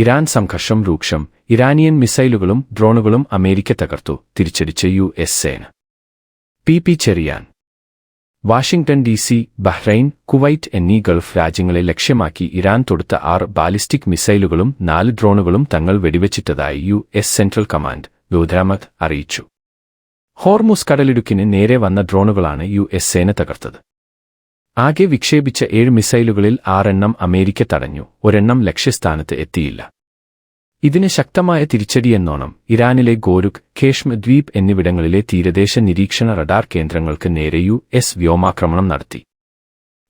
Iran സംഘർഷം രൂക്ഷം. Iranian മിസൈലുകളും ഡ്രോണുകളും അമേരിക്ക തകർത്തു. തിരിച്ചടിച്ച യു.എസ്. സേന. P. Cherian. Washington DC., Bahrain, Kuwait എന്നീ ഗൾഫ് രാജ്യങ്ങളെ ലക്ഷ്യമാക്കി ഇറാൻ തൊടുത്ത 6 ബാലിസ്റ്റിക് മിസൈലുകളും 4 ഡ്രോണുകളും തങ്ങൾ വെടിവെച്ചിട്ടതായി യു.എസ്. സെൻട്രൽ കമാൻഡ് ഗൗതമത് അറിയിച്ചു. ഹോർമുസ് കടലിടുക്കിന് നേരെ വന്ന ഡ്രോണുകളാണ് യു.എസ്. സേന തകർത്തത്. ആകെ വിക്ഷേപിച്ച 7 മിസൈലുകളിൽ 6 എണ്ണം അമേരിക്ക തടഞ്ഞു, ഒരെണ്ണം ലക്ഷ്യസ്ഥാനത്ത് എത്തിയില്ല. ഇതിന് ശക്തമായ തിരിച്ചടിയെന്നോണം ഇറാനിലെ ഗോരുഖ്, കേഷ്മ ദ്വീപ് എന്നിവിടങ്ങളിലെ തീരദേശ നിരീക്ഷണ റഡാർ കേന്ദ്രങ്ങൾക്ക് നേരെ യു.എസ്. വ്യോമാക്രമണം നടത്തി.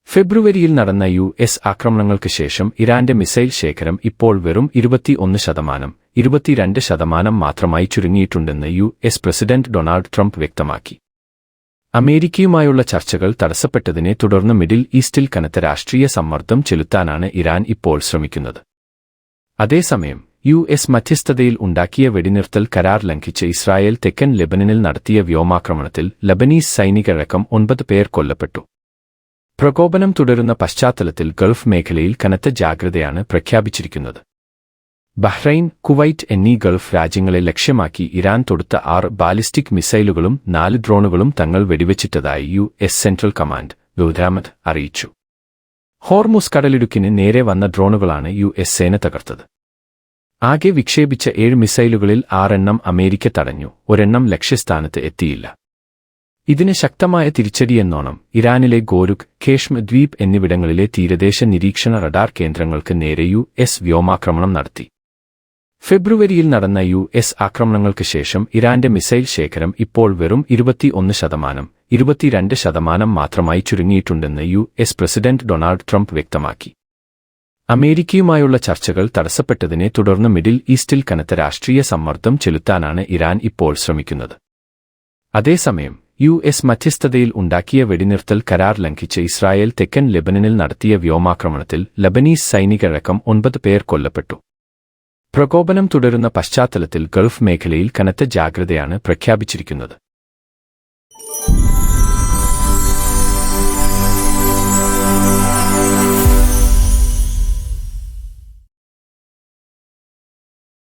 ഫെബ്രുവരിയിൽ നടന്ന യു.എസ്. ആക്രമണങ്ങൾക്ക് ശേഷം ഇറാന്റെ മിസൈൽ ശേഖരം ഇപ്പോൾ വെറും 21%, 22% മാത്രമായി ചുരുങ്ങിയിട്ടുണ്ടെന്ന് യു.എസ്. പ്രസിഡന്റ് ഡൊണാൾഡ് ട്രംപ് വ്യക്തമാക്കി. അമേരിക്കയുമായുള്ള ചർച്ചകൾ തടസ്സപ്പെട്ടതിനെ തുടർന്ന് മിഡിൽ ഈസ്റ്റിൽ കനത്ത രാഷ്ട്രീയ സമ്മർദ്ദം ചെലുത്താനാണ് ഇറാൻ ഇപ്പോൾ ശ്രമിക്കുന്നത്. അതേസമയം യു.എസ്. മധ്യസ്ഥതയിൽ ഉണ്ടാക്കിയ വെടിനിർത്തൽ കരാർ ലംഘിച്ച് ഇസ്രായേൽ തെക്കൻ ലെബനനിൽ നടത്തിയ വ്യോമാക്രമണത്തിൽ ലബനീസ് സൈനികരടക്കം 9 പേർ കൊല്ലപ്പെട്ടു. പ്രകോപനം തുടരുന്ന പശ്ചാത്തലത്തിൽ ഗൾഫ് മേഖലയിൽ കനത്ത ജാഗ്രതയാണ് പ്രഖ്യാപിച്ചിരിക്കുന്നത്. ബഹ്റൈൻ, കുവൈറ്റ് എന്നീ ഗൾഫ് രാജ്യങ്ങളെ ലക്ഷ്യമാക്കി ഇറാൻ തൊടുത്ത 6 ബാലിസ്റ്റിക് മിസൈലുകളും 4 ഡ്രോണുകളും തങ്ങൾ വെടിവെച്ചിട്ടതായി യു.എസ്. സെൻട്രൽ കമാൻഡ് ഗൗതമത് അറിയിച്ചു. ഹോർമുസ് കടലിടുക്കിന് നേരെ വന്ന ഡ്രോണുകളാണ് യു.എസ്. സേന തകർത്തത്. ആകെ വിക്ഷേപിച്ച 7 മിസൈലുകളിൽ 6 എണ്ണം അമേരിക്ക തടഞ്ഞു, ഒരെണ്ണം ലക്ഷ്യസ്ഥാനത്ത് എത്തിയില്ല. ഇതിന് ശക്തമായ തിരിച്ചടിയെന്നോണം ഇറാനിലെ ഗോരുഖ്, കേഷ്മ ദ്വീപ് എന്നിവിടങ്ങളിലെ തീരദേശ നിരീക്ഷണ റഡാർ കേന്ദ്രങ്ങൾക്ക് നേരെ യു.എസ്. വ്യോമാക്രമണം നടത്തി. ഫെബ്രുവരിയിൽ നടന്ന യു.എസ്. ആക്രമണങ്ങൾക്ക് ശേഷം ഇറാന്റെ മിസൈൽ ശേഖരം ഇപ്പോൾ വെറും 21%, 22% മാത്രമായി ചുരുങ്ങിയിട്ടുണ്ടെന്ന് യു.എസ്. പ്രസിഡന്റ് ഡൊണാൾഡ് ട്രംപ് വ്യക്തമാക്കി. അമേരിക്കയുമായുള്ള ചർച്ചകൾ തടസ്സപ്പെട്ടതിനെ തുടർന്ന് മിഡിൽ ഈസ്റ്റിൽ കനത്ത രാഷ്ട്രീയ സമ്മർദ്ദം ചെലുത്താനാണ് ഇറാൻ ഇപ്പോൾ ശ്രമിക്കുന്നത്. അതേസമയം യു.എസ്. മധ്യസ്ഥതയിൽ ഉണ്ടാക്കിയ വെടിനിർത്തൽ കരാർ ലംഘിച്ച് ഇസ്രായേൽ തെക്കൻ ലെബനനിൽ നടത്തിയ വ്യോമാക്രമണത്തിൽ ലബനീസ് സൈനികരടക്കം 9 പേർ കൊല്ലപ്പെട്ടു. പ്രകോപനം തുടരുന്ന പശ്ചാത്തലത്തിൽ ഗൾഫ് മേഖലയിൽ കനത്ത ജാഗ്രതയാണ് പ്രഖ്യാപിച്ചിരിക്കുന്നത്.